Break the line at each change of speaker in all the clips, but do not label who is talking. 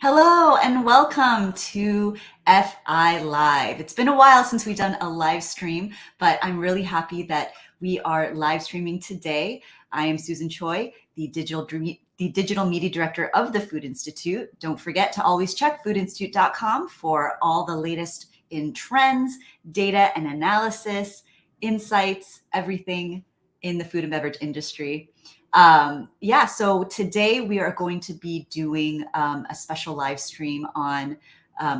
Hello and welcome to FI Live. It's been a while since we've done a live stream, but I'm really happy that we are live streaming today. I am Susan Choi, the digital media director of the Food Institute. Don't forget to always check foodinstitute.com for all the latest in trends, data and analysis, insights, everything in the food and beverage industry. So today we are going to be doing a special live stream on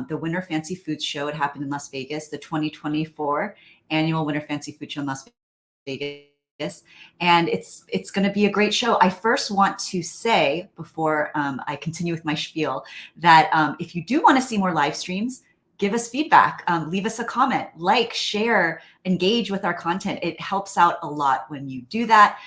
the Winter Fancy Foods Show. It happened in Las Vegas, the 2024 annual Winter Fancy Food Show in Las Vegas. And it's going to be a great show. I first want to say, before I continue with my spiel, that if you do want to see more live streams, give us feedback, leave us a comment, like, share, engage with our content. It helps out a lot when you do that.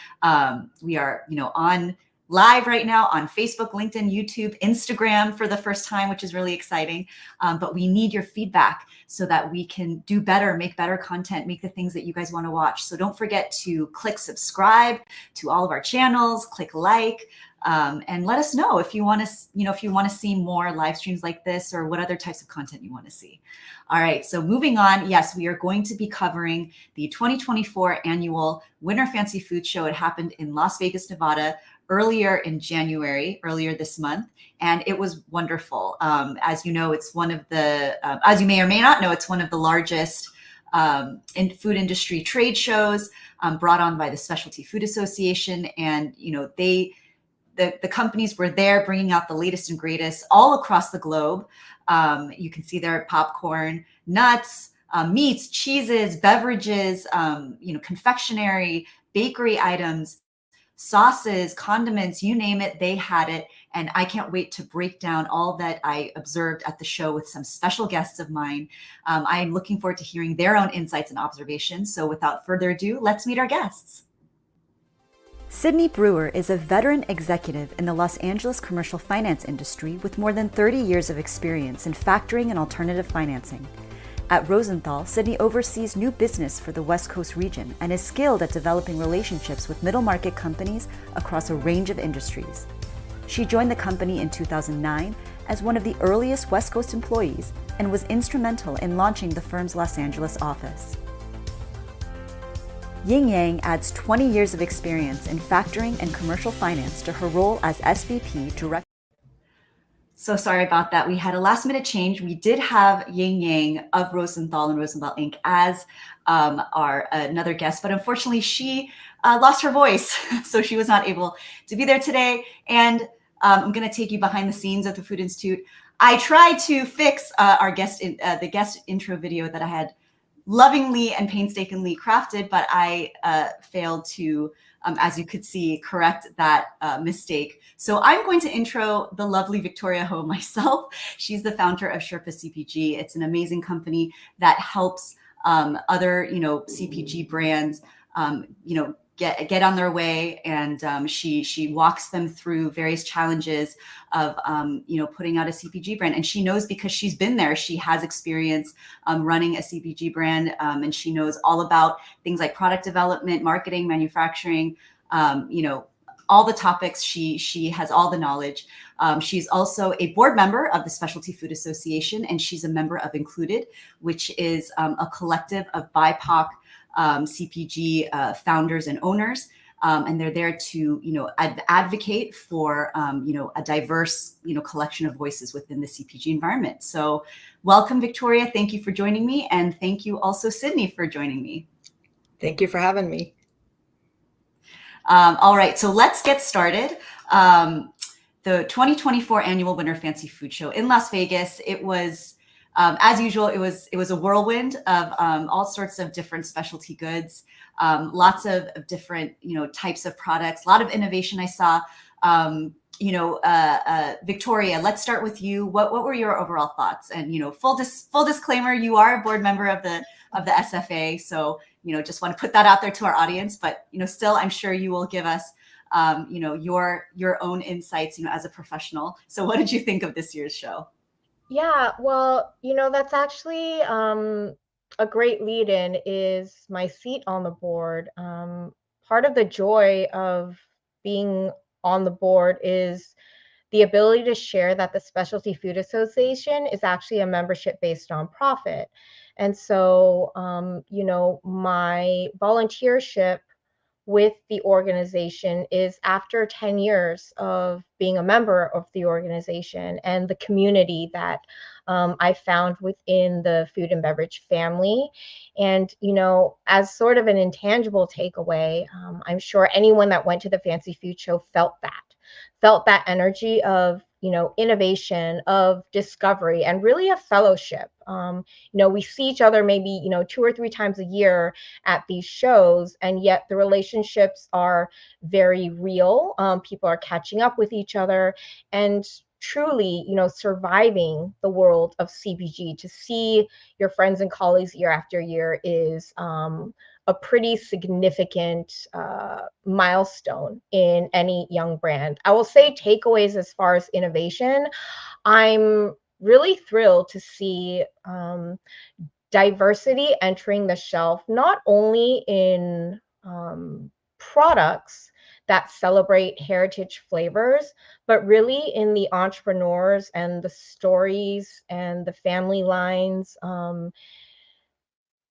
We are, on live right now on Facebook, LinkedIn, YouTube, Instagram for the first time, which is really exciting. But we need your feedback so that we can do better, make better content, make the things that you guys want to watch. So don't forget to click subscribe to all of our channels, click like, and let us know if you want to, see more live streams like this or what other types of content you want to see. All right, so moving on. Yes, we are going to be covering the 2024 annual Winter Fancy Food Show. It happened in Las Vegas, Nevada, earlier in January, earlier this month, and it was wonderful. As you know, it's one of the, as you may or may not know, it's one of the largest in food industry trade shows brought on by the Specialty Food Association, and the companies were there bringing out the latest and greatest all across the globe. You can see there popcorn, nuts, meats, cheeses, beverages, confectionery, bakery items, sauces, condiments, you name it, they had it. And I can't wait to break down all that I observed at the show with some special guests of mine. I'm looking forward to hearing their own insights and observations. So without further ado, let's meet our guests. Sydnee Breuer is a veteran executive in the Los Angeles commercial finance industry with more than 30 years of experience in factoring and alternative financing. At Rosenthal, Sydnee oversees new business for the West Coast region and is skilled at developing relationships with middle market companies across a range of industries. She joined the company in 2009 as one of the earliest West Coast employees and was instrumental in launching the firm's Los Angeles office. Ying adds 20 years of experience in factoring and commercial finance to her role as SVP Director. So sorry about that. We had a last minute change. We did have Ying of Rosenthal and Rosenthal Inc. as our another guest, but unfortunately she lost her voice, so she was not able to be there today. And I'm going to take you behind the scenes of the Food Institute. I tried to fix our the guest intro video that I had lovingly and painstakingly crafted, but I failed to, as you could see, correct that mistake. So I'm going to intro the lovely Victoria Ho myself. She's the founder of Sherpa CPG. It's an amazing company that helps other, CPG brands, get on their way, and she walks them through various challenges of putting out a CPG brand. And she knows, because she's been there, she has experience running a CPG brand, and she knows all about things like product development, marketing, manufacturing, all the topics. She has all the knowledge. She's also a board member of the Specialty Food Association, and she's a member of Included, which is a collective of BIPOC CPG founders and owners, and they're there to advocate for a diverse collection of voices within the CPG environment. So welcome, Victoria. Thank you for joining me, and thank you also, Sydnee, for joining me.
Thank you for having me.
All right, so let's get started. The 2024 annual Winter Fancy Food Show in Las Vegas. It was, as usual, it was a whirlwind of all sorts of different specialty goods, lots of different types of products, a lot of innovation I saw. Victoria, let's start with you. What were your overall thoughts? And full disclaimer, you are a board member of the SFA, so just want to put that out there to our audience. But still, I'm sure you will give us your own insights as a professional. So what did you think of this year's show?
Yeah, well, that's actually a great lead-in, is my seat on the board. Part of the joy of being on the board is the ability to share that the Specialty Food Association is actually a membership-based nonprofit. And so, you know, my volunteership with the organization is after 10 years of being a member of the organization and the community that I found within the food and beverage family. And, you know, as sort of an intangible takeaway, I'm sure anyone that went to the Fancy Food Show felt that energy of, you know, innovation, of discovery, and really a fellowship. You know, we see each other maybe, you know, 2 or 3 times a year at these shows, and yet the relationships are very real. People are catching up with each other, and truly, you know, surviving the world of CPG. To see your friends and colleagues year after year is a pretty significant milestone in any young brand. I will say takeaways as far as innovation. I'm really thrilled to see diversity entering the shelf, not only in products that celebrate heritage flavors, but really in the entrepreneurs and the stories and the family lines.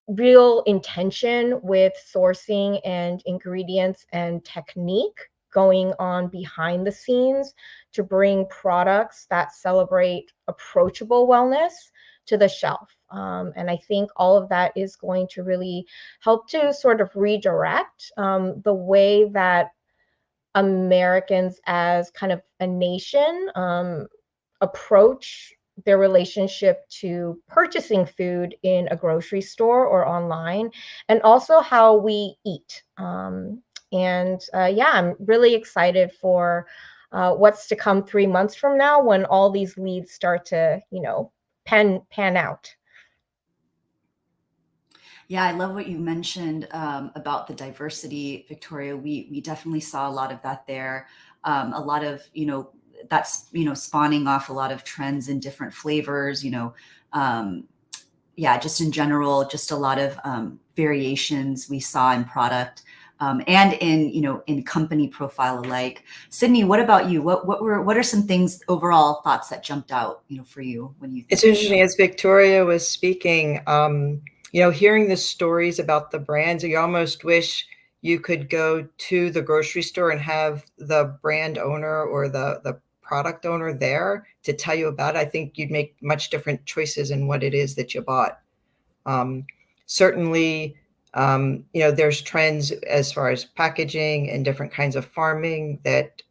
Real intention with sourcing and ingredients and technique going on behind the scenes to bring products that celebrate approachable wellness to the shelf. And I think all of that is going to really help to sort of redirect the way that Americans as kind of a nation approach their relationship to purchasing food in a grocery store or online, and also how we eat. Yeah, I'm really excited for what's to come 3 months from now when all these leads start to, you know, pan out.
Yeah, I love what you mentioned about the diversity, Victoria. We definitely saw a lot of that there. A lot of, you know, that's, you know, spawning off a lot of trends in different flavors, you know, yeah, just in general, just a lot of variations we saw in product and in, you know, in company profile alike. Sydney, what about you? What are some things, overall thoughts that jumped out, you know, for you when you?
It's interesting, as Victoria was speaking, you know, hearing the stories about the brands, you almost wish you could go to the grocery store and have the brand owner or the product owner there to tell you about it. I think you'd make much different choices in what it is that you bought. Certainly, you know, there's trends as far as packaging and different kinds of farming that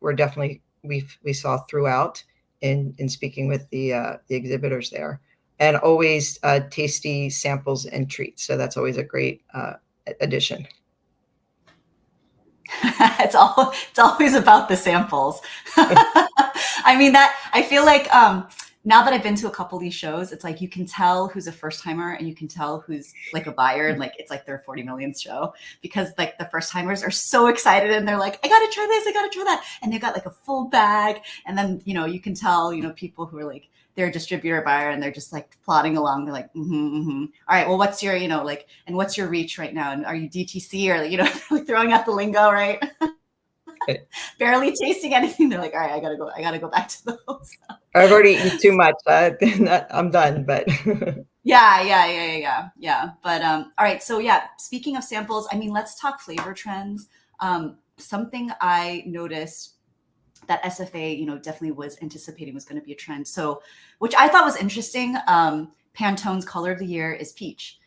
were definitely we saw throughout in speaking with the exhibitors there, and always tasty samples and treats. So that's always a great addition.
It's always about the samples. I mean, that I feel like now that I've been to a couple of these shows, it's like you can tell who's a first timer and you can tell who's like a buyer, and like it's like their 40 millionth show, because like the first timers are so excited and they're like, I gotta try this, I gotta try that, and they got like a full bag. And then, you know, you can tell, you know, people who are like, they're a distributor buyer and they're just like plodding along. They're like, all right, well, what's your, you know, like, and what's your reach right now? And are you DTC, or, you know, like throwing out the lingo, right? Barely tasting anything. They're like, all right, I gotta go back to those.
I've already eaten too much. I'm done, but
yeah. But all right, so yeah, speaking of samples, I mean, let's talk flavor trends. Something I noticed that SFA, you know, definitely was anticipating was going to be a trend. So, which I thought was interesting. Pantone's color of the year is peach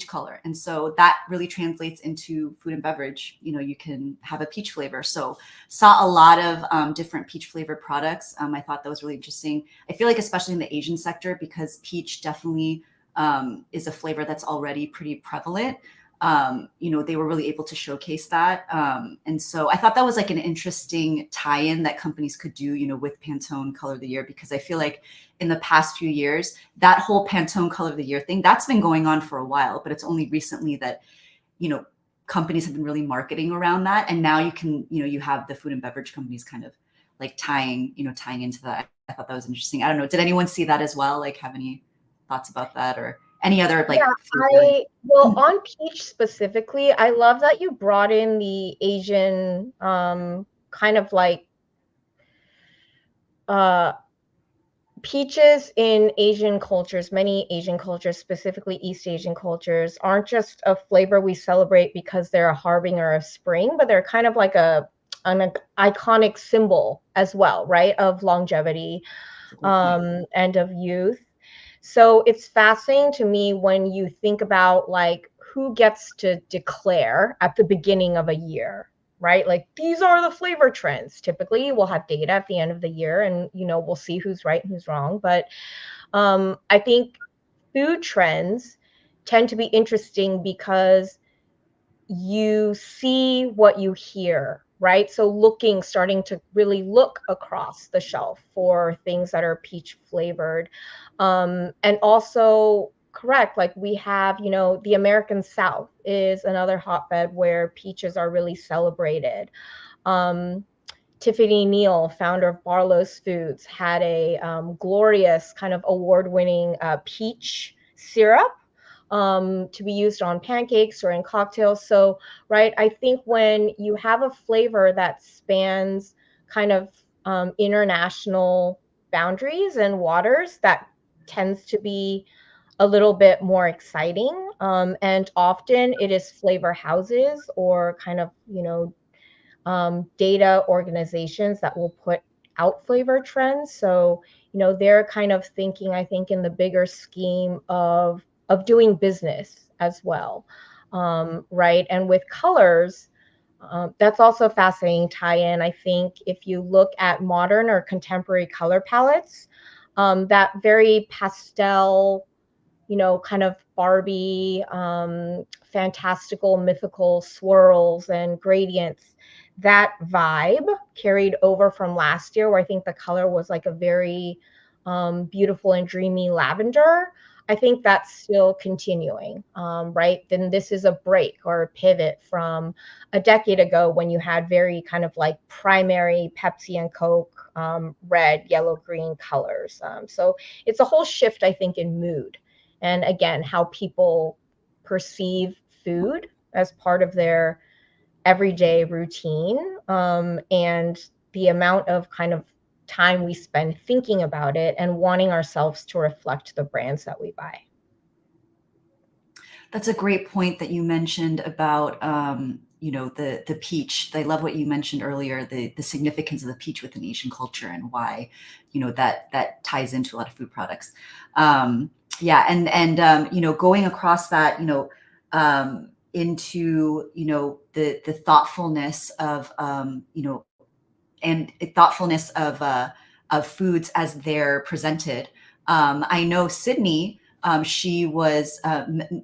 color. And so that really translates into food and beverage. You know, you can have a peach flavor. So saw a lot of different peach flavored products. I thought that was really interesting. I feel like, especially in the Asian sector, because peach definitely is a flavor that's already pretty prevalent. You know, they were really able to showcase that. And so I thought that was like an interesting tie-in that companies could do, you know, with Pantone Color of the Year, because I feel like in the past few years, that whole Pantone Color of the Year thing, that's been going on for a while, but it's only recently that, you know, companies have been really marketing around that. And now you can, you know, you have the food and beverage companies kind of like tying into that. I thought that was interesting. I don't know. Did anyone see that as well? Like, have any thoughts about that, or any other like?
Yeah, well, on peach specifically, I love that you brought in the Asian kind of like peaches in Asian cultures, many Asian cultures, specifically East Asian cultures, aren't just a flavor we celebrate because they're a harbinger of spring, but they're kind of like an iconic symbol as well, right? Of longevity, and of youth. So it's fascinating to me when you think about like who gets to declare at the beginning of a year, right? Like these are the flavor trends. Typically, we'll have data at the end of the year, and we'll see who's right and who's wrong. But I think food trends tend to be interesting because you see what you hear, right? So starting to really look across the shelf for things that are peach flavored. And also, correct, like we have, the American South is another hotbed where peaches are really celebrated. Um, Tiffany Neal, founder of Barlow's Foods, had a glorious kind of award-winning peach syrup to be used on pancakes or in cocktails. So, right, I think when you have a flavor that spans kind of international boundaries and waters, that tends to be a little bit more exciting. And often it is flavor houses or kind of, data organizations that will put out flavor trends. So, they're kind of thinking, I think, in the bigger scheme of doing business as well, right? And with colors, that's also fascinating tie-in. I think if you look at modern or contemporary color palettes, that very pastel, kind of Barbie, fantastical, mythical swirls and gradients. That vibe carried over from last year, where I think the color was like a very beautiful and dreamy lavender. I think that's still continuing, right? Then this is a break or a pivot from a decade ago when you had very kind of like primary Pepsi and Coke, red, yellow, green colors. So it's a whole shift, I think, in mood. And again, how people perceive food as part of their everyday routine, and the amount of kind of time we spend thinking about it and wanting ourselves to reflect the brands that we buy.
That's a great point that you mentioned about the peach. I love what you mentioned earlier, the significance of the peach within Asian culture and why that ties into a lot of food products. Yeah, and going across that, into the thoughtfulness of and thoughtfulness of foods as they're presented. I know Sydney, she was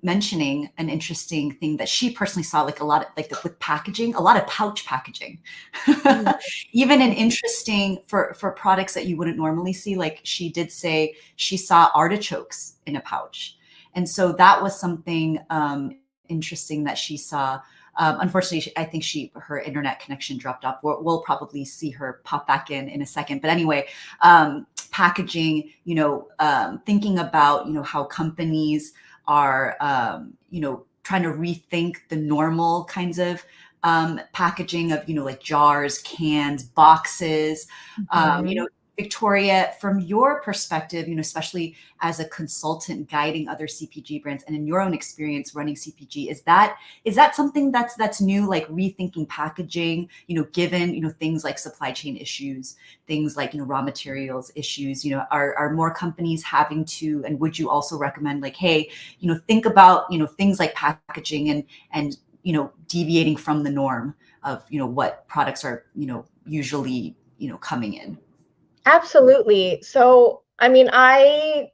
mentioning an interesting thing that she personally saw, like a lot of with packaging, a lot of pouch packaging, even an interesting for products that you wouldn't normally see. Like she did say she saw artichokes in a pouch, and so that was something interesting that she saw. Unfortunately, I think her internet connection dropped off. We'll probably see her pop back in a second. But anyway, packaging, thinking about, how companies are, trying to rethink the normal kinds of packaging of, like jars, cans, boxes. Victoria, from your perspective, especially as a consultant guiding other CPG brands and in your own experience running CPG, is that something that's new, like rethinking packaging, given, things like supply chain issues, things like, raw materials issues, are more companies having to, and would you also recommend like, hey, think about, things like packaging and deviating from the norm of, what products are, usually, coming in?
Absolutely. So, I mean, I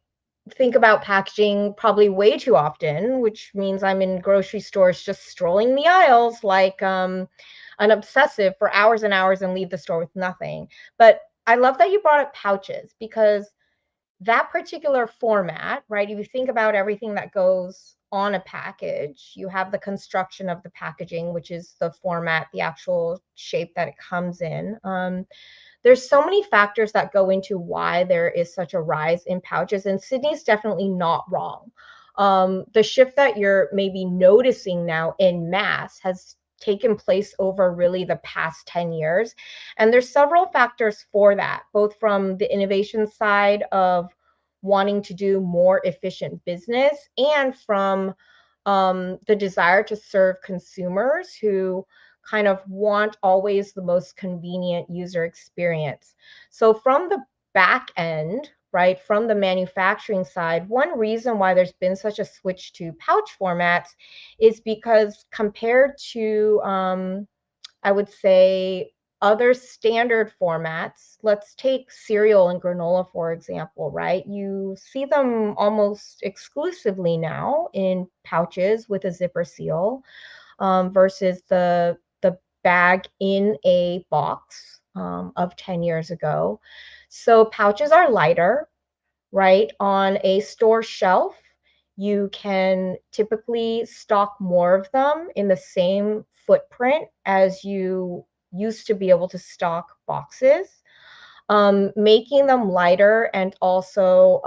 think about packaging probably way too often, which means I'm in grocery stores just strolling the aisles like an obsessive for hours and hours and leave the store with nothing. But I love that you brought up pouches because that particular format, right? If you think about everything that goes on a package, you have the construction of the packaging, which is the format, the actual shape that it comes in. There's so many factors that go into why there is such a rise in pouches, and Sydney's definitely not wrong. The shift that you're maybe noticing now in mass has taken place over really the past 10 years. And there's several factors for that, both from the innovation side of wanting to do more efficient business and from the desire to serve consumers who kind of want always the most convenient user experience. So from the back end, right, from the manufacturing side, one reason why there's been such a switch to pouch formats is because compared to, I would say, other standard formats, let's take cereal and granola, for example, right? You see them almost exclusively now in pouches with a zipper seal versus the bag in a box of 10 years ago. So pouches are lighter, right? On a store shelf, you can typically stock more of them in the same footprint as you used to be able to stock boxes. Making them lighter and also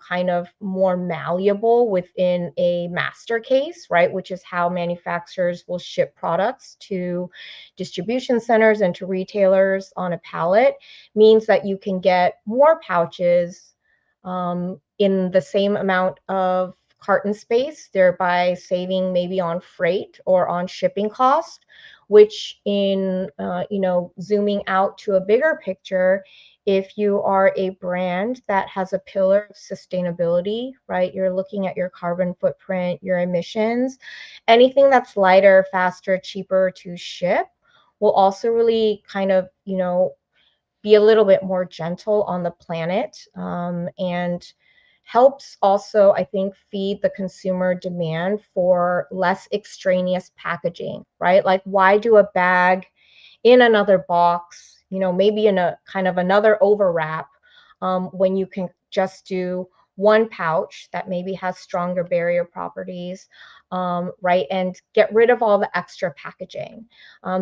kind of more malleable within a master case, right? Which is how manufacturers will ship products to distribution centers and to retailers on a pallet, means that you can get more pouches in the same amount of carton space, thereby saving maybe on freight or on shipping cost, which in, zooming out to a bigger picture, if you are a brand that has a pillar of sustainability, right, you're looking at your carbon footprint, your emissions, anything that's lighter, faster, cheaper to ship will also really kind of, be a little bit more gentle on the planet, and helps also, I think, feed the consumer demand for less extraneous packaging, right? Like, why do a bag in another box, maybe in a kind of another overwrap, when you can just do one pouch that maybe has stronger barrier properties, right? And get rid of all the extra packaging.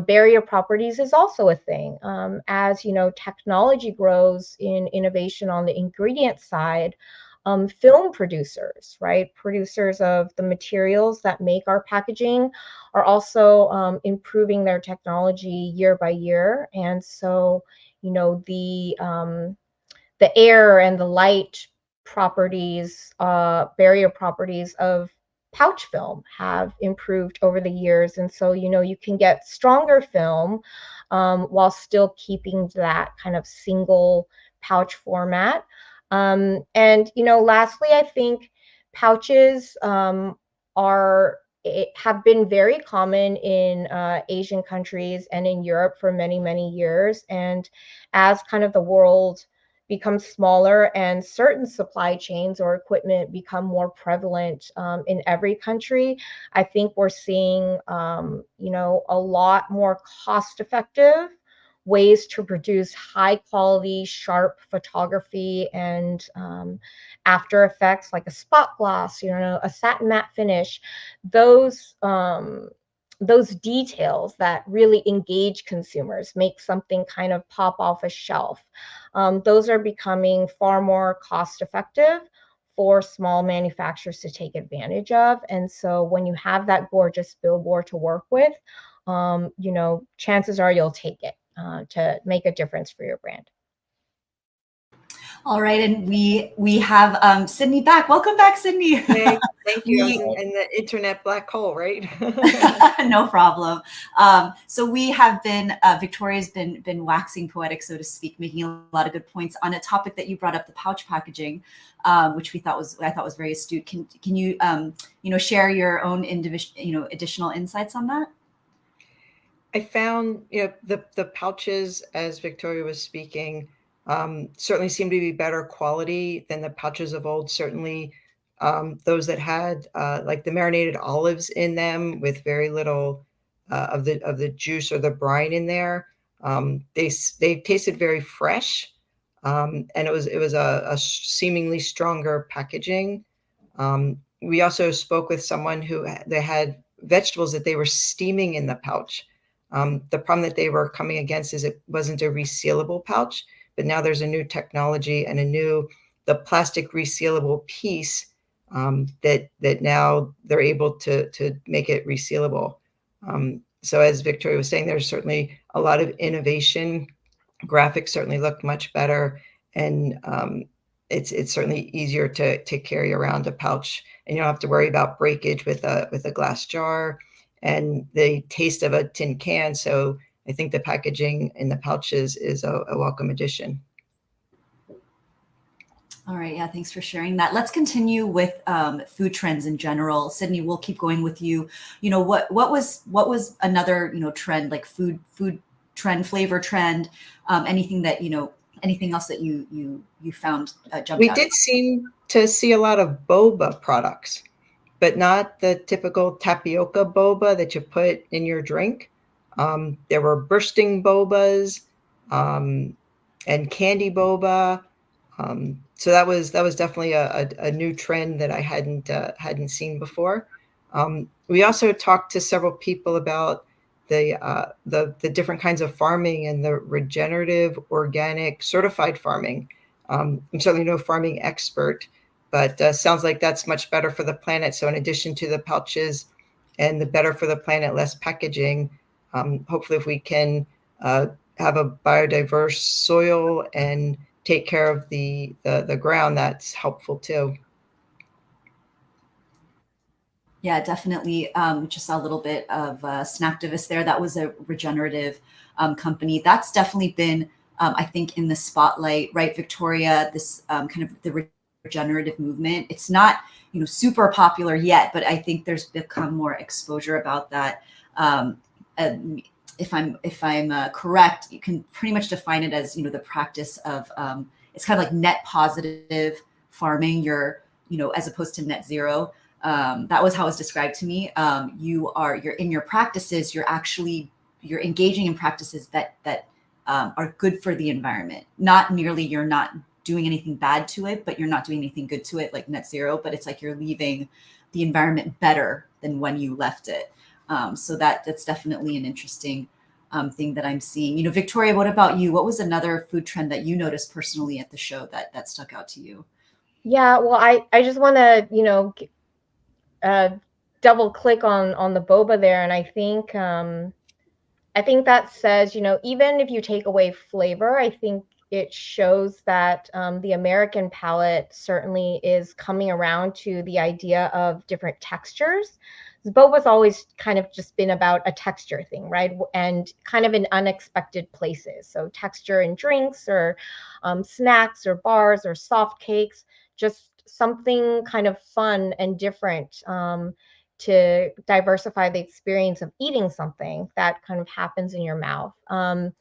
Barrier properties is also a thing. As technology grows in innovation on the ingredient side, film producers, right? Producers of the materials that make our packaging are also improving their technology year by year. And so, the air and the light properties, barrier properties of pouch film have improved over the years. And so, you can get stronger film while still keeping that kind of single pouch format. And, lastly, I think pouches have been very common in Asian countries and in Europe for many, many years. And as kind of the world becomes smaller and certain supply chains or equipment become more prevalent in every country, I think we're seeing, a lot more cost-effective ways to produce high quality, sharp photography and after effects like a spot gloss, a satin matte finish. Those those details that really engage consumers, make something kind of pop off a shelf. Those are becoming far more cost effective for small manufacturers to take advantage of. And so when you have that gorgeous billboard to work with, chances are you'll take it to make a difference for your brand.
All right, and we have Sydnee back. Welcome back, Sydnee.
Hey, thank you. I was in the internet black hole, right?
No problem. So we have been, Victoria's been waxing poetic, so to speak, making a lot of good points on a topic that you brought up, the pouch packaging, which I thought was very astute. Can you share your own additional insights on that?
I found, the pouches, as Victoria was speaking, certainly seem to be better quality than the pouches of old. Certainly, those that had like the marinated olives in them with very little of the juice or the brine in there. They tasted very fresh, and it was a seemingly stronger packaging. We also spoke with someone who they had vegetables that they were steaming in the pouch. The problem that they were coming against is it wasn't a resealable pouch, but now there's a new technology and the plastic resealable piece that now they're able to make it resealable. So as Victoria was saying, there's certainly a lot of innovation. Graphics certainly look much better, and it's certainly easier to carry around a pouch, and you don't have to worry about breakage with a glass jar, and the taste of a tin can. So I think the packaging in the pouches is a welcome addition.
All right, yeah, thanks for sharing that. Let's continue with food trends in general. Sydnee, we'll keep going with you. You know, what was another, you know, trend, like food trend, flavor trend, anything that, you know, anything else that you found jumped
We
out
did seem to see a lot of boba products, but not the typical tapioca boba that you put in your drink. There were bursting bobas, and candy boba. So that was definitely a new trend that I hadn't seen before. We also talked to several people about the different kinds of farming and the regenerative, organic, certified farming. I'm certainly no farming expert, but sounds like that's much better for the planet. So in addition to the pouches and the better for the planet, less packaging, hopefully if we can have a biodiverse soil and take care of the ground, that's helpful too.
Yeah, definitely. Just saw a little bit of Snacktivist there. That was a regenerative company. That's definitely been, I think, in the spotlight, right, Victoria? This kind of the regenerative movement. It's not, you know, super popular yet, but I think there's become more exposure about that. If I'm correct, you can pretty much define it as, you know, the practice of it's kind of like net positive farming. You know, as opposed to net zero. That was how it was described to me. You're in your practices, you're engaging in practices that are good for the environment. Not merely you're not doing anything bad to it, but you're not doing anything good to it, like net zero. But it's like you're leaving the environment better than when you left it. So that's definitely an interesting thing that I'm seeing. You know, Victoria, what about you? What was another food trend that you noticed personally at the show that stuck out to you?
Yeah, well, I just want to, uh, double click on the boba there, and I think that says, even if you take away flavor, I think it shows that the American palate certainly is coming around to the idea of different textures. Boba's always kind of just been about a texture thing, right? And kind of in unexpected places. So texture in drinks or snacks or bars or soft cakes, just something kind of fun and different. To diversify the experience of eating something that kind of happens in your mouth. And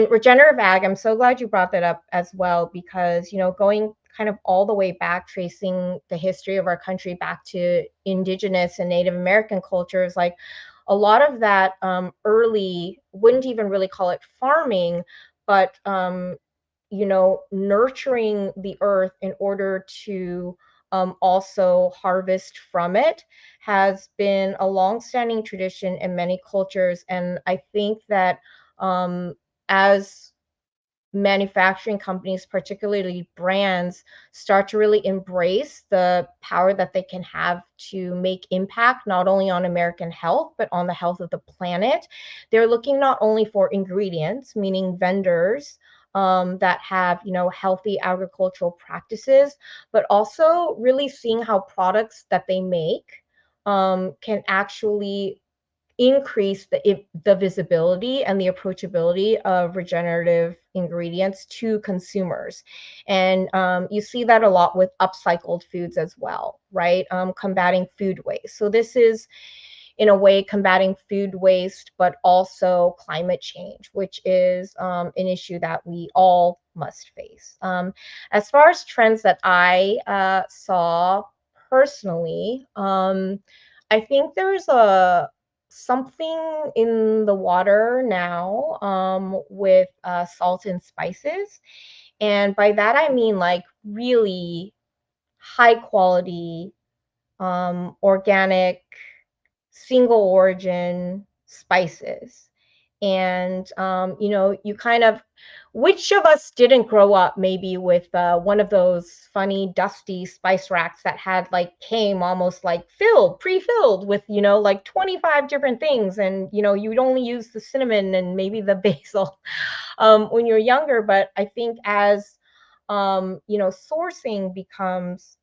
regenerative ag, I'm so glad you brought that up as well, because, going kind of all the way back, tracing the history of our country back to indigenous and Native American cultures, like a lot of that early, wouldn't even really call it farming, but nurturing the earth in order to also harvest from it has been a long-standing tradition in many cultures. And I think that as manufacturing companies, particularly brands, start to really embrace the power that they can have to make impact not only on American health, but on the health of the planet. They're looking not only for ingredients, meaning vendors that have, healthy agricultural practices, but also really seeing how products that they make can actually increase the visibility and the approachability of regenerative ingredients to consumers. And you see that a lot with upcycled foods as well, right? Combating food waste. So this is, in a way, combating food waste, but also climate change, which is an issue that we all must face. As far as trends that I saw personally, I think there's something in the water now with salt and spices. And by that, I mean like really high quality, organic, single origin spices. And, you kind of Which of us didn't grow up maybe with one of those funny dusty spice racks that had like came almost like pre-filled with, you know, like 25 different things, and you know, you'd only use the cinnamon and maybe the basil when you're younger. But I think as you know, sourcing becomes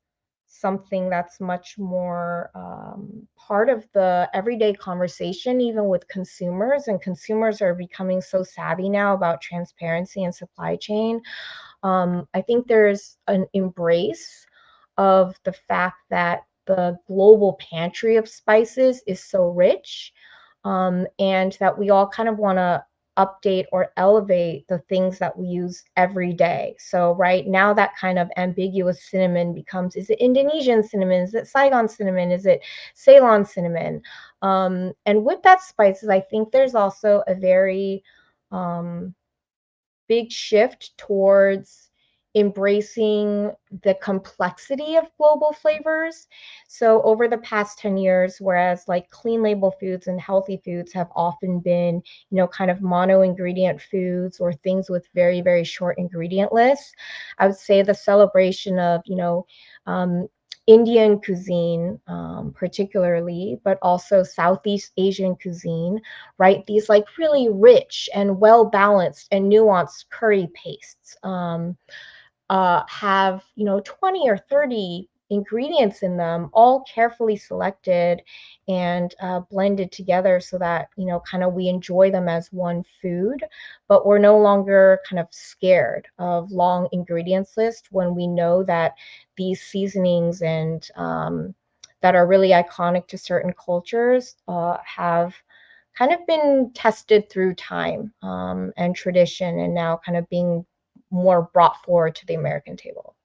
something that's much more part of the everyday conversation, even with consumers. And consumers are becoming so savvy now about transparency and supply chain. I think there's an embrace of the fact that the global pantry of spices is so rich, and that we all kind of want to update or elevate the things that we use every day. So right now, that kind of ambiguous cinnamon becomes, is it Indonesian cinnamon? Is it Saigon cinnamon? Is it Ceylon cinnamon? And with that spices, I think there's also a very big shift towards embracing the complexity of global flavors. So over the past 10 years, whereas like clean label foods and healthy foods have often been, you know, kind of mono ingredient foods or things with very, very short ingredient lists, I would say the celebration of, you know, Indian cuisine, particularly, but also Southeast Asian cuisine, right? These like really rich and well balanced and nuanced curry pastes have, you know, 20 or 30 ingredients in them, all carefully selected and blended together so that, you know, kind of we enjoy them as one food, but we're no longer kind of scared of long ingredients list when we know that these seasonings and that are really iconic to certain cultures have kind of been tested through time and tradition, and now kind of being more brought forward to the American table.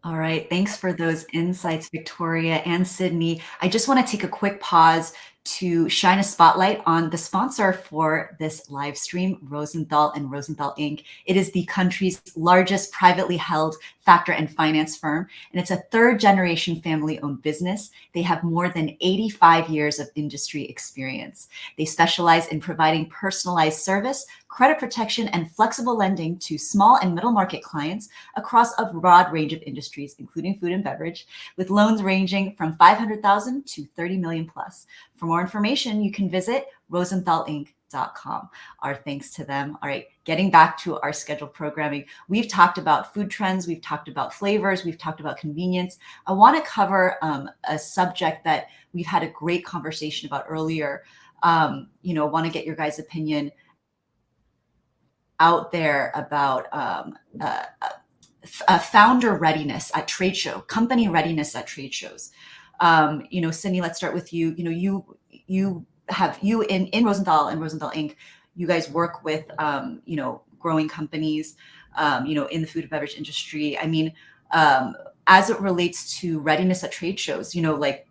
All right, thanks for those insights, Victoria and Sydney. I just want to take a quick pause to shine a spotlight on the sponsor for this live stream, Rosenthal and Rosenthal Inc. It is the country's largest privately held factor and finance firm, and it's a third-generation family-owned business. They have more than 85 years of industry experience. They specialize in providing personalized service, credit protection, and flexible lending to small and middle market clients across a broad range of industries, including food and beverage, with loans ranging from $500,000 to $30 million plus. For more information, you can visit rosenthalinc.com. Our thanks to them. All right, getting back to our scheduled programming, we've talked about food trends, we've talked about flavors, we've talked about convenience. I want to cover a subject that we've had a great conversation about earlier. You know, want to get your guys' opinion out there about founder readiness at trade show, company readiness at trade shows. You know, Sydnee, let's start with you. You know, you in Rosenthal and Rosenthal Inc., you guys work with, you know, growing companies, you know, in the food and beverage industry. I mean, as it relates to readiness at trade shows, you know, like,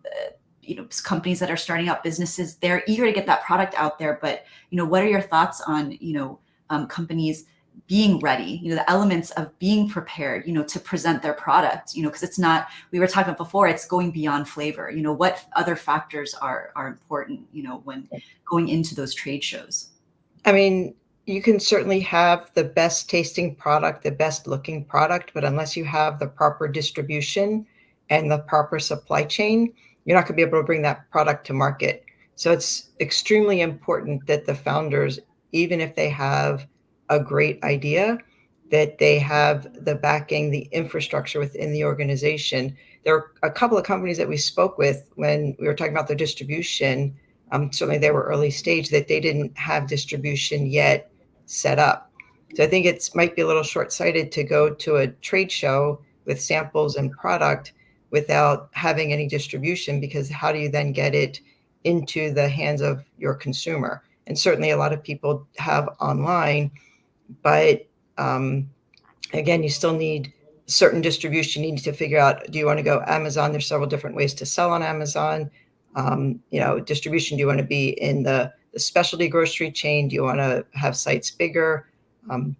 you know, companies that are starting out businesses, they're eager to get that product out there. But, you know, what are your thoughts on, you know, companies being ready, you know, the elements of being prepared, you know, to present their product, you know, because it's not, we were talking about before, it's going beyond flavor, you know, what other factors are important, you know, when going into those trade shows?
I mean, you can certainly have the best tasting product, the best looking product, but unless you have the proper distribution and the proper supply chain, you're not going to be able to bring that product to market. So it's extremely important that the founders, even if they have a great idea, that they have the backing, the infrastructure within the organization. There are a couple of companies that we spoke with when we were talking about their distribution. Certainly they were early stage, that they didn't have distribution yet set up. So I think it might be a little short-sighted to go to a trade show with samples and product without having any distribution, because how do you then get it into the hands of your consumer? And certainly a lot of people have online, but again, you still need certain distribution. You need to figure out, do you want to go Amazon? There's several different ways to sell on Amazon. You know, distribution, do you want to be in the specialty grocery chain? Do you want to have sites bigger?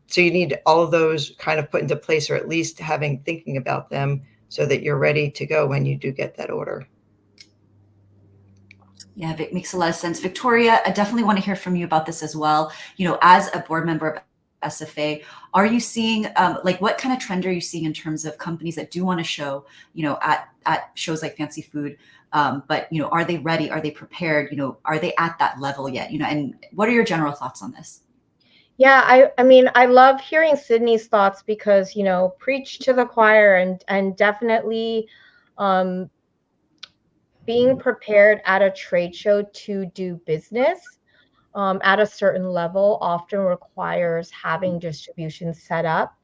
So you need all of those kind of put into place, or at least thinking about them so that you're ready to go when you do get that order.
Yeah, it makes a lot of sense. Victoria, I definitely want to hear from you about this as well. As a board member of SFA, are you seeing like what kind of trend are you seeing in terms of companies that do want to show, at shows like Fancy Food? But are they ready? Are they prepared? Are they at that level yet? And what are your general thoughts on this?
Yeah, I mean, I love hearing Sydnee's thoughts because, preach to the choir and definitely being prepared at a trade show to do business at a certain level often requires having distribution set up.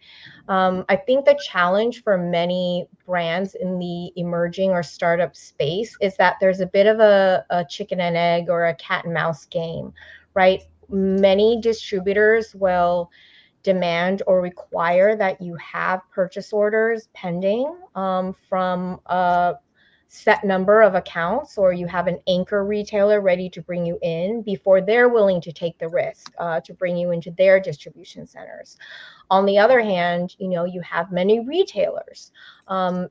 I think the challenge for many brands in the emerging or startup space is that there's a bit of a chicken and egg or a cat and mouse game, right? Many distributors will demand or require that you have purchase orders pending from a set number of accounts, or you have an anchor retailer ready to bring you in before they're willing to take the risk to bring you into their distribution centers. On the other hand, you have many retailers,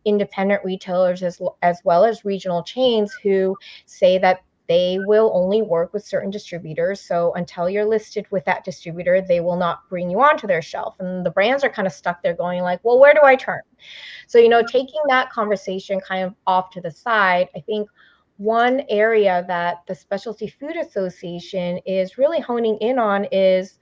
independent retailers as well as regional chains who say that they will only work with certain distributors. So until you're listed with that distributor, they will not bring you onto their shelf. And the brands are kind of stuck there going like, well, where do I turn? So, taking that conversation kind of off to the side, I think one area that the Specialty Food Association is really honing in on is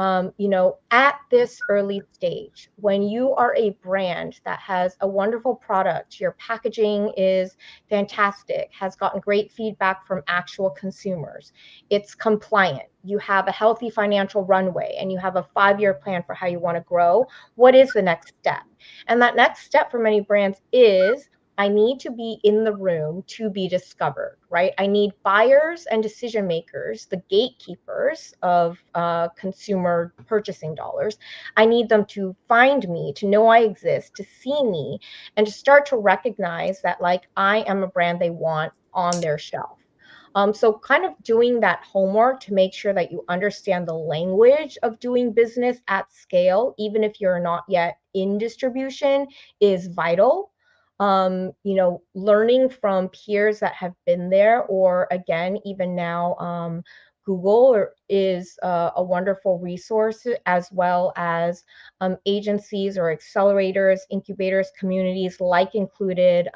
at this early stage, when you are a brand that has a wonderful product, your packaging is fantastic, has gotten great feedback from actual consumers, it's compliant, you have a healthy financial runway, and you have a 5-year plan for how you want to grow, what is the next step? And that next step for many brands is I need to be in the room to be discovered, right? I need buyers and decision makers, the gatekeepers of consumer purchasing dollars. I need them to find me, to know I exist, to see me, and to start to recognize that like I am a brand they want on their shelf. So kind of doing that homework to make sure that you understand the language of doing business at scale, even if you're not yet in distribution, is vital. Learning from peers that have been there, or again, even now, Google is a wonderful resource, as well as agencies or accelerators, incubators, communities like Included,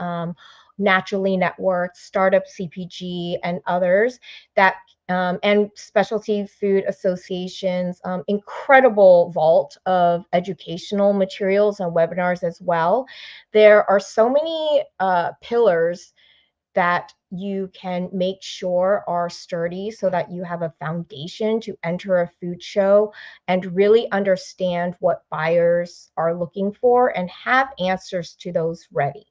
Naturally Networked, Startup CPG, and others that and specialty food associations, incredible vault of educational materials and webinars as well. There are so many pillars that you can make sure are sturdy so that you have a foundation to enter a food show and really understand what buyers are looking for and have answers to those ready.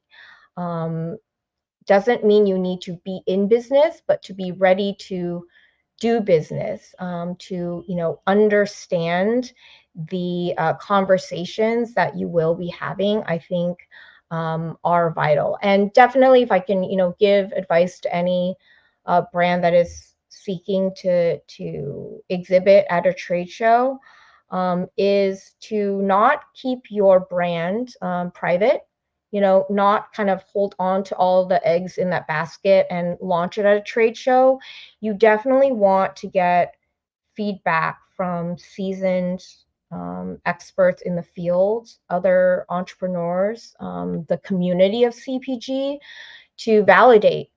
Doesn't mean you need to be in business, but to be ready to do business, to understand the conversations that you will be having, I think are vital. And definitely, if I can give advice to any brand that is seeking to exhibit at a trade show, is to not keep your brand private, not kind of hold on to all the eggs in that basket and launch it at a trade show. You definitely want to get feedback from seasoned experts in the field, other entrepreneurs, the community of CPG, to validate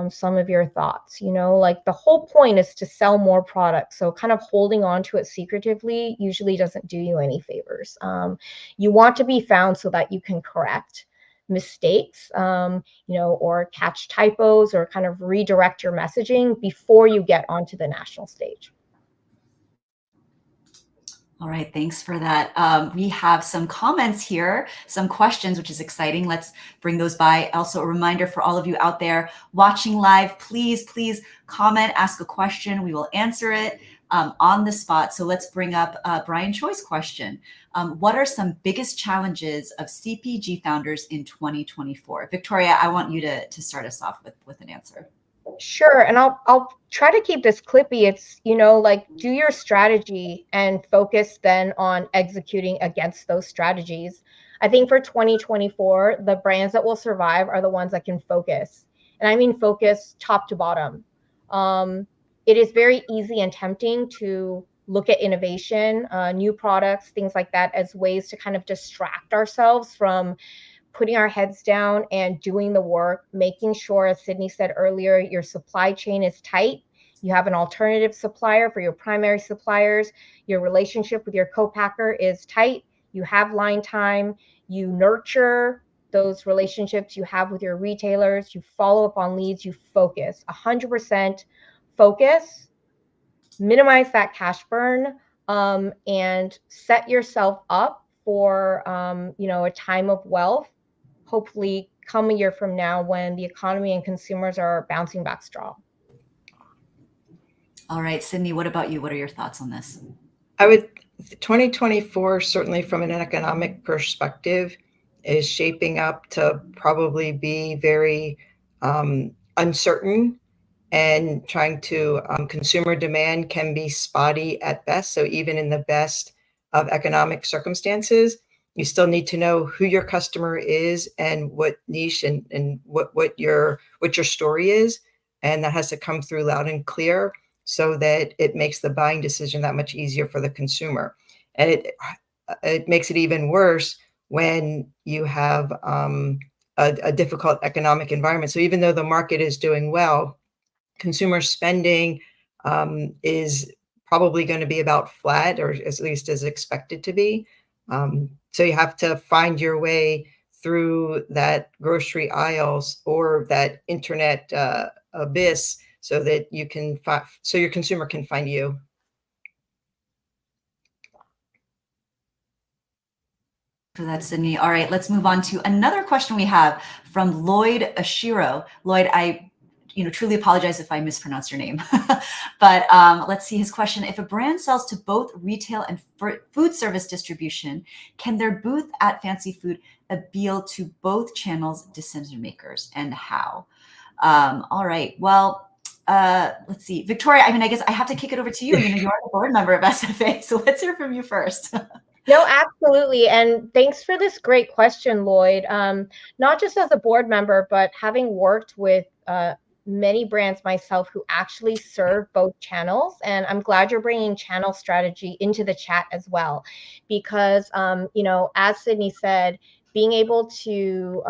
some of your thoughts. Like the whole point is to sell more products. So kind of holding on to it secretively usually doesn't do you any favors. You want to be found so that you can correct mistakes, or catch typos, or kind of redirect your messaging before you get onto the national stage.
All right, thanks for that. We have some comments here, some questions, which is exciting. Let's bring those by. Also, a reminder for all of you out there watching live, please comment, ask a question. We will answer it on the spot. So let's bring up Brian Choi's question. What are some biggest challenges of CPG founders in 2024? Victoria, I want you to start us off with an answer.
Sure. And I'll try to keep this clippy. It's, like do your strategy and focus then on executing against those strategies. I think for 2024, the brands that will survive are the ones that can focus. And I mean focus top to bottom. It is very easy and tempting to look at innovation, new products, things like that, as ways to kind of distract ourselves from putting our heads down and doing the work, making sure, as Sydnee said earlier, your supply chain is tight. You have an alternative supplier for your primary suppliers. Your relationship with your co-packer is tight. You have line time. You nurture those relationships you have with your retailers. You follow up on leads. You focus 100% focus, minimize that cash burn, and set yourself up for a time of wealth, hopefully come a year from now when the economy and consumers are bouncing back strong.
All right, Sydnee, what about you? What are your thoughts on this?
2024, certainly from an economic perspective, is shaping up to probably be very uncertain, and trying to consumer demand can be spotty at best. So even in the best of economic circumstances, you still need to know who your customer is and what niche and what your story is, and that has to come through loud and clear so that it makes the buying decision that much easier for the consumer. And it makes it even worse when you have a difficult economic environment. So even though the market is doing well, consumer spending is probably going to be about flat, or at least is expected to be. So you have to find your way through that grocery aisles or that internet abyss so that you can so your consumer can find you.
For that, Sydnee. All right, let's move on to another question we have from Lloyd Ashiro. Lloyd, I truly apologize if I mispronounced your name. But let's see his question. If a brand sells to both retail and food service distribution, can their booth at Fancy Food appeal to both channels' decision makers, and how? All right. Well, let's see. Victoria, I guess I have to kick it over to you. You're a board member of SFA, so let's hear from you first.
No, absolutely. And thanks for this great question, Lloyd. Not just as a board member, but having worked with many brands myself who actually serve both channels. And I'm glad you're bringing channel strategy into the chat as well, because, as Sydnee said, being able to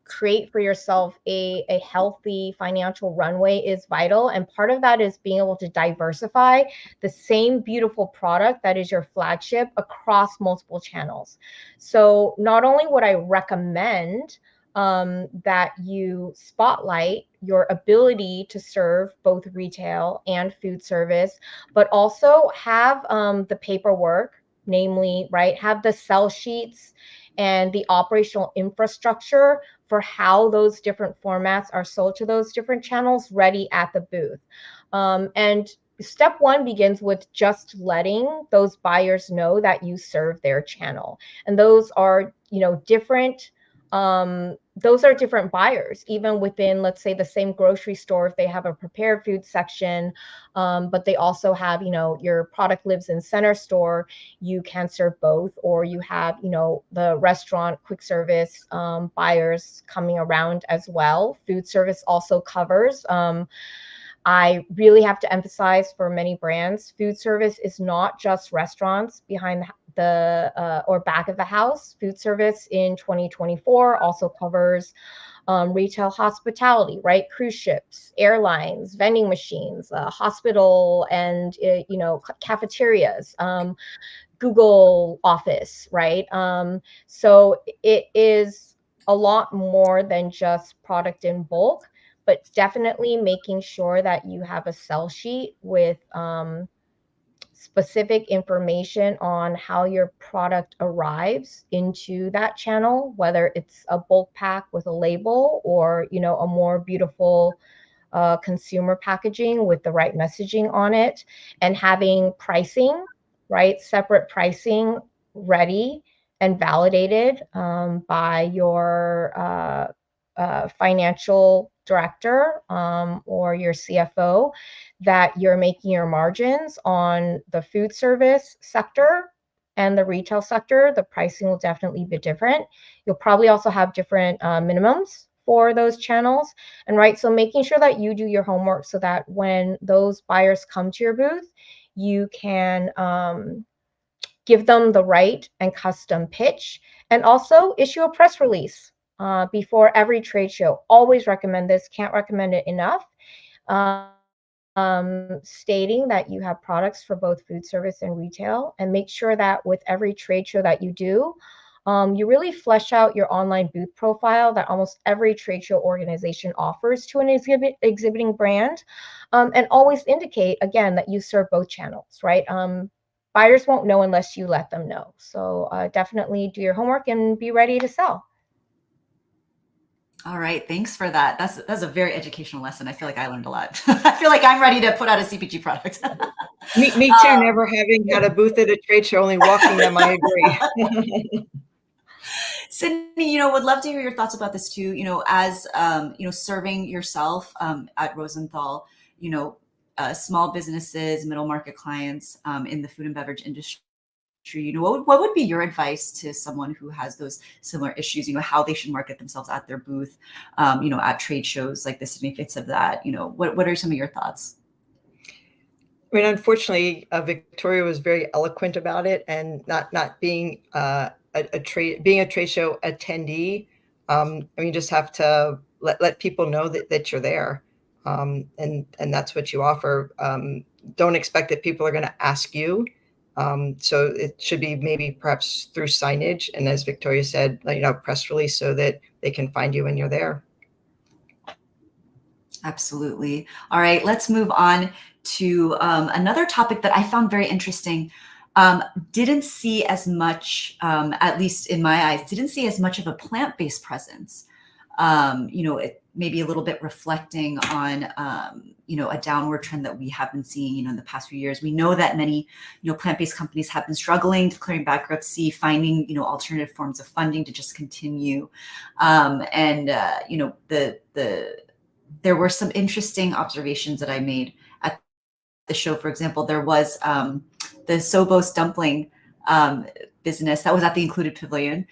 create for yourself a healthy financial runway is vital. And part of that is being able to diversify the same beautiful product that is your flagship across multiple channels. So not only would I recommend that you spotlight your ability to serve both retail and food service, but also have the paperwork, namely, right, have the sell sheets and the operational infrastructure for how those different formats are sold to those different channels ready at the booth. And step one begins with just letting those buyers know that you serve their channel. And those are, different buyers, even within, let's say, the same grocery store. If they have a prepared food section, but they also have, your product lives in center store, you can serve both. Or you have, the restaurant quick service buyers coming around as well. Food service also covers. I really have to emphasize, for many brands, food service is not just restaurants behind the or back of the house. Food service in 2024 also covers retail hospitality, right? Cruise ships, airlines, vending machines, hospital, and cafeterias, Google Office, right? So it is a lot more than just product in bulk, but definitely making sure that you have a sell sheet with specific information on how your product arrives into that channel, whether it's a bulk pack with a label or, a more beautiful consumer packaging with the right messaging on it, and having pricing, right? Separate pricing ready and validated by your financial director or your CFO, that you're making your margins on the food service sector and the retail sector. The pricing will definitely be different. You'll probably also have different minimums for those channels. And right, so making sure that you do your homework so that when those buyers come to your booth, you can give them the right and custom pitch, and also issue a press release before every trade show. Always recommend this, can't recommend it enough. Stating that you have products for both food service and retail, and make sure that with every trade show that you do, you really flesh out your online booth profile that almost every trade show organization offers to an exhibiting brand, and always indicate, again, that you serve both channels, right? Buyers won't know unless you let them know. So definitely do your homework and be ready to sell.
All right, thanks for that. That's a very educational lesson. I feel like I learned a lot. I feel like I'm ready to put out a CPG product.
Me too, never having had a booth at a trade show, only walking them, I agree.
Sydnee, would love to hear your thoughts about this too. As serving yourself at Rosenthal, small businesses, middle market clients in the food and beverage industry. What would be your advice to someone who has those similar issues? How they should market themselves at their booth, at trade shows like the Sydnee Fits of that. What are some of your thoughts?
I mean, unfortunately, Victoria was very eloquent about it, and not being a trade show attendee. You just have to let people know that you're there, and that's what you offer. Don't expect that people are going to ask you. So it should be maybe perhaps through signage, and as Victoria said, press release so that they can find you when you're there.
Absolutely. All right, let's move on to another topic that I found very interesting. Didn't see as much, at least in my eyes, didn't see as much of a plant-based presence. It maybe a little bit reflecting on, a downward trend that we have been seeing, in the past few years. We know that many, plant-based companies have been struggling, declaring bankruptcy, finding, alternative forms of funding to just continue. There were some interesting observations that I made at the show. For example, there was the Sobos dumpling business that was at the Included Pavilion,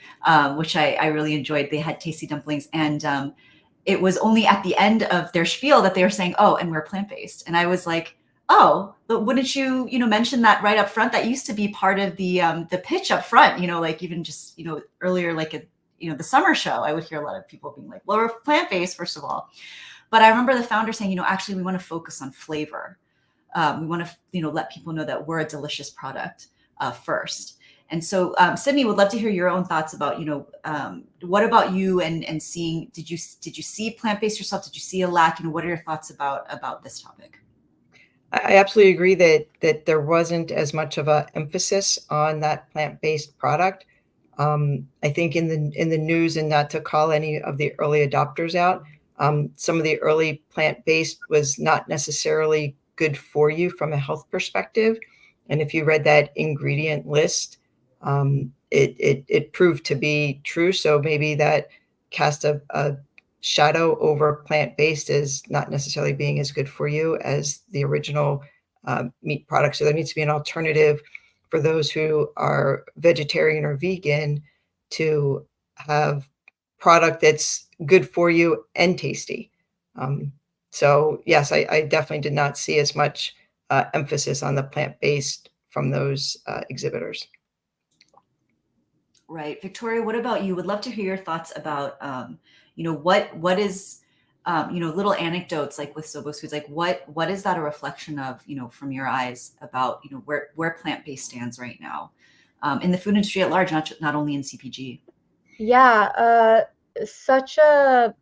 which I really enjoyed. They had tasty dumplings, and it was only at the end of their spiel that they were saying, "Oh, and we're plant-based." And I was like, "Oh, but wouldn't you, mention that right up front? That used to be part of the pitch up front. Like even just earlier, like at the summer show, I would hear a lot of people being like, "Well, we're plant-based, first of all." But I remember the founder saying, actually, we want to focus on flavor. We want to, let people know that we're a delicious product first. And so, Sydnee, would love to hear your own thoughts about, what about you and seeing? Did you see plant-based yourself? Did you see a lack? What are your thoughts about this topic?
I absolutely agree that there wasn't as much of an emphasis on that plant-based product. I think in the news, and not to call any of the early adopters out, some of the early plant-based was not necessarily good for you from a health perspective. And if you read that ingredient list, it proved to be true. So maybe that cast a shadow over plant-based as not necessarily being as good for you as the original meat product. So there needs to be an alternative for those who are vegetarian or vegan to have product that's good for you and tasty. So yes, I definitely did not see as much emphasis on the plant-based from those exhibitors.
Right. Victoria, what about you? Would love to hear your thoughts about, what is, little anecdotes like with Sobos Foods, like what is that a reflection of, from your eyes about, where plant-based stands right now in the food industry at large, not only in CPG?
Yeah, such a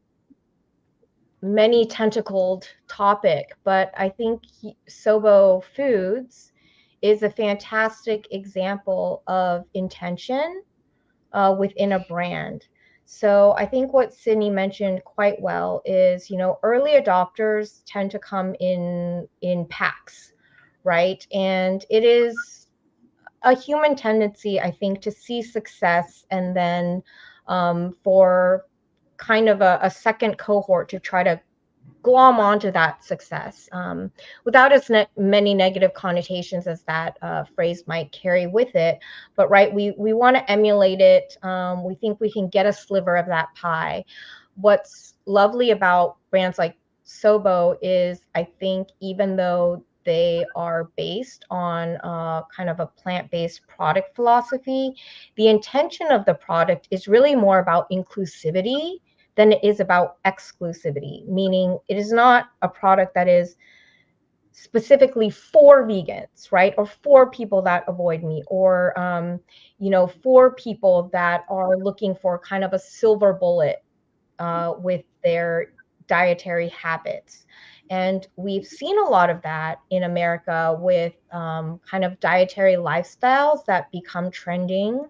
many tentacled topic, but I think Sobo Foods is a fantastic example of intention within a brand. So I think what Sydnee mentioned quite well is, early adopters tend to come in packs, right? And it is a human tendency, I think, to see success and then for kind of a second cohort to try to glom onto that success without as many negative connotations as that phrase might carry with it. But right, we want to emulate it. We think we can get a sliver of that pie. what's lovely about brands like Sobo is, I think, even though they are based on kind of a plant-based product philosophy, the intention of the product is really more about inclusivity than it is about exclusivity, meaning it is not a product that is specifically for vegans, right? Or for people that avoid meat, or, for people that are looking for kind of a silver bullet with their dietary habits. And we've seen a lot of that in America with kind of dietary lifestyles that become trending.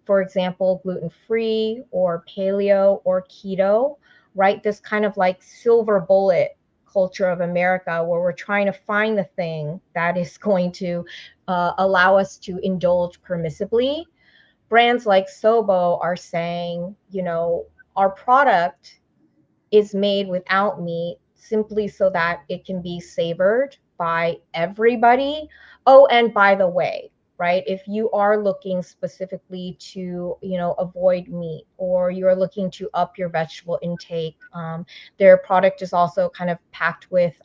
For example, gluten-free or paleo or keto, right? This kind of like silver bullet culture of America where we're trying to find the thing that is going to allow us to indulge permissibly. Brands like Sobo are saying, our product is made without meat simply so that it can be savored by everybody. Oh, and by the way, right, if you are looking specifically to, avoid meat, or you're looking to up your vegetable intake, their product is also kind of packed with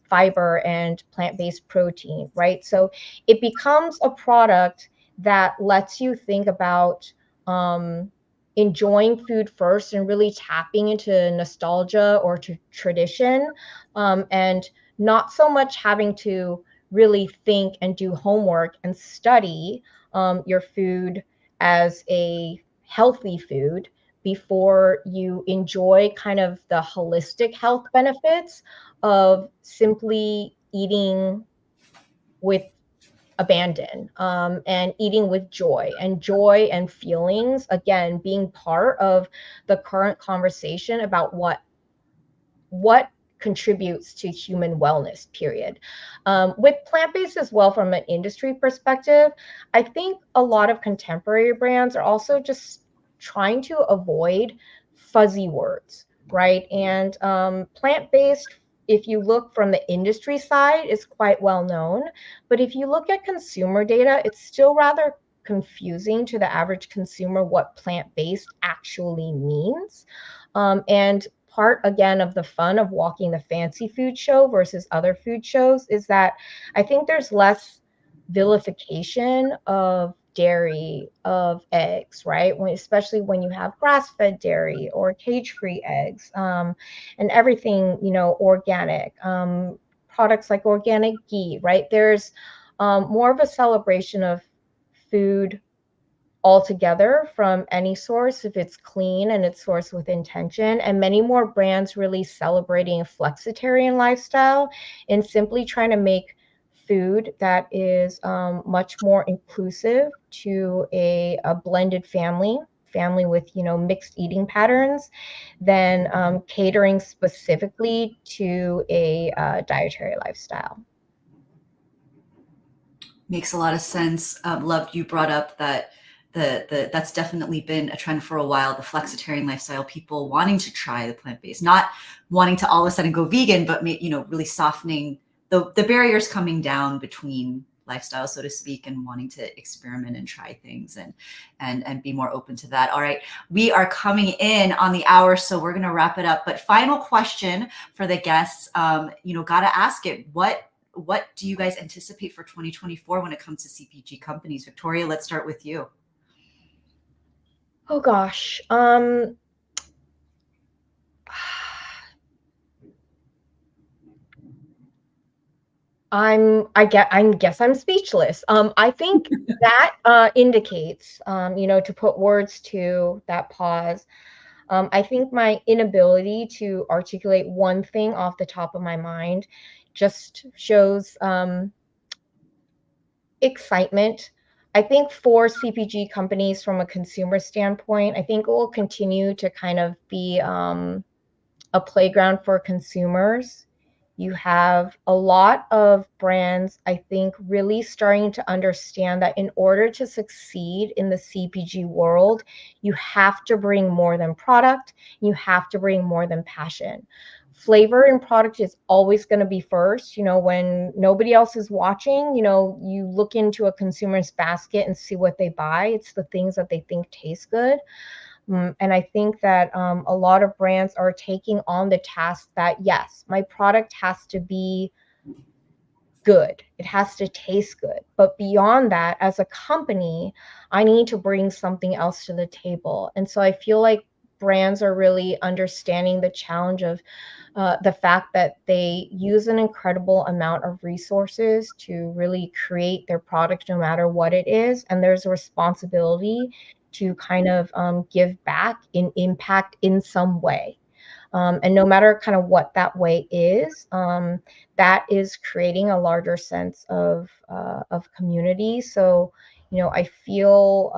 fiber and plant-based protein, right? So it becomes a product that lets you think about enjoying food first and really tapping into nostalgia or to tradition, and not so much having to really think and do homework and study your food as a healthy food before you enjoy kind of the holistic health benefits of simply eating with abandon, and eating with joy, and feelings again being part of the current conversation about what contributes to human wellness, period. With plant-based as well, from an industry perspective, I think a lot of contemporary brands are also just trying to avoid fuzzy words, right? And plant-based, if you look from the industry side, is quite well known. But if you look at consumer data, it's still rather confusing to the average consumer what plant-based actually means. And part again of the fun of walking the fancy food show versus other food shows is that I think there's less vilification of dairy, of eggs, right? Especially when you have grass-fed dairy or cage-free eggs, and everything, organic, products like organic ghee, right? There's more of a celebration of food altogether from any source if it's clean and it's sourced with intention, and many more brands really celebrating a flexitarian lifestyle and simply trying to make food that is much more inclusive to a blended family with mixed eating patterns than catering specifically to a dietary lifestyle.
Makes a lot of sense. Loved you brought up that the that's definitely been a trend for a while, the flexitarian lifestyle, people wanting to try the plant-based, not wanting to all of a sudden go vegan, but really softening the barriers coming down between lifestyles, so to speak, and wanting to experiment and try things and be more open to that. All right, we are coming in on the hour, so we're gonna wrap it up. But final question for the guests, gotta ask it. What do you guys anticipate for 2024 when it comes to CPG companies? Victoria, let's start with you.
Oh gosh. I guess I'm speechless. I think that indicates, to put words to that pause. I think my inability to articulate one thing off the top of my mind just shows excitement. I think for CPG companies from a consumer standpoint, I think it will continue to kind of be a playground for consumers. You have a lot of brands, I think, really starting to understand that in order to succeed in the CPG world, you have to bring more than product, you have to bring more than passion. Flavor and product is always going to be first. When nobody else is watching, you look into a consumer's basket and see what they buy. It's the things that they think taste good. And I think that a lot of brands are taking on the task that, yes, my product has to be good. It has to taste good. But beyond that, as a company, I need to bring something else to the table. And so I feel like brands are really understanding the challenge of the fact that they use an incredible amount of resources to really create their product, no matter what it is. And there's a responsibility to kind of give back in impact in some way. And no matter kind of what that way is, that is creating a larger sense of community. So, you know, I feel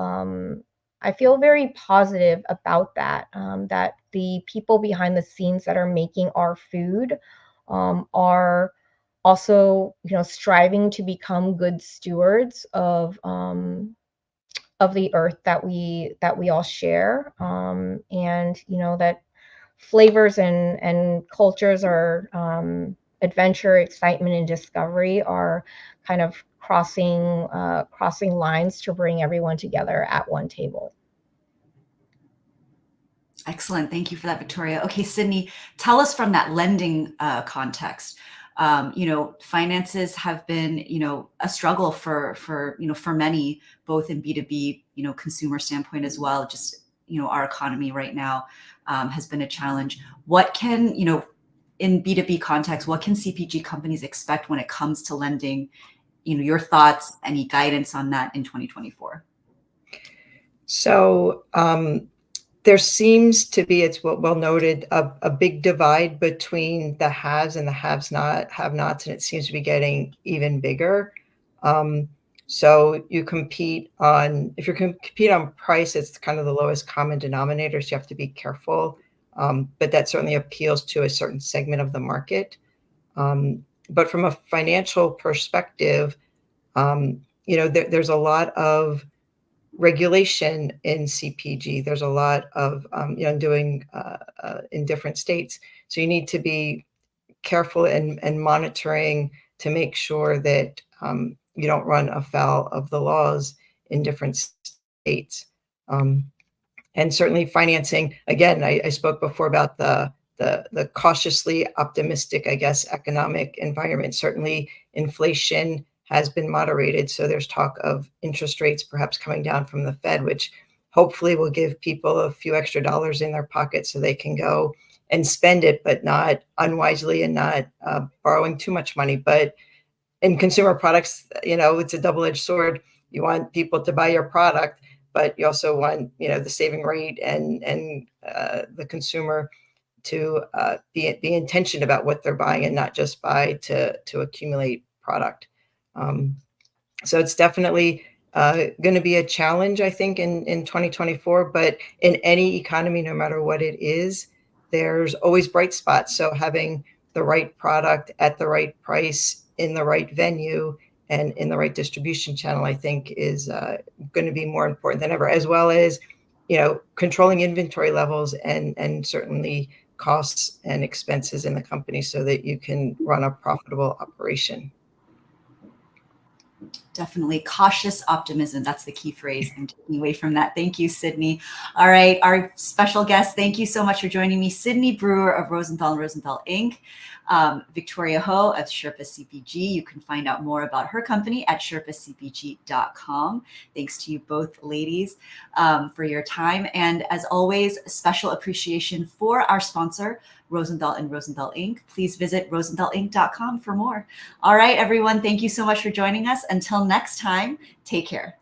very positive about that. That the people behind the scenes that are making our food are also, you know, striving to become good stewards of the earth that we all share, and you know that flavors and cultures are adventure, excitement, and discovery are kind of crossing lines to bring everyone together at one table.
Excellent. Thank you for that, Victoria. Okay, Sydnee, tell us from that lending context. You know, finances have been, you know, a struggle for you know, for many, both in B2B, you know, consumer standpoint as well. Just, you know, our economy right now has been a challenge. What can, you know, in B2B context, what can CPG companies expect when it comes to lending? You know, your thoughts, any guidance on that in 2024?
So there seems to be, it's well noted, a big divide between the haves and the have-nots, and it seems to be getting even bigger. So you compete on, if you compete on price, it's kind of the lowest common denominator, so you have to be careful. But that certainly appeals to a certain segment of the market. But from a financial perspective, you know, there's a lot of regulation in CPG. There's a lot of, you know, doing in different states. So you need to be careful and monitoring to make sure that you don't run afoul of the laws in different states. And certainly financing, again, I spoke before about the cautiously optimistic, I guess, economic environment. Certainly inflation has been moderated. So there's talk of interest rates perhaps coming down from the Fed, which hopefully will give people a few extra dollars in their pocket so they can go and spend it, but not unwisely and not borrowing too much money. But in consumer products, you know, it's a double-edged sword. You want people to buy your product, but you also want, you know, the saving rate and the consumer to be intentioned about what they're buying and not just buy to accumulate product. So it's definitely going to be a challenge, I think, in 2024. But in any economy, no matter what it is, there's always bright spots. So having the right product at the right price in the right venue and in the right distribution channel, I think, is going to be more important than ever, as well as, you know, controlling inventory levels and certainly costs and expenses in the company so that you can run a profitable operation.
Definitely cautious optimism. That's the key phrase I'm taking away from that. Thank you, Sydnee. All right, our special guest, thank you so much for joining me, Sydnee Breuer of Rosenthal and Rosenthal Inc., Victoria Ho of Sherpa CPG. You can find out more about her company at sherpacpg.com. Thanks to you both ladies for your time. And as always, special appreciation for our sponsor, Rosenthal and Rosenthal Inc. Please visit rosenthalinc.com for more. All right, everyone, thank you so much for joining us. Until next time, take care.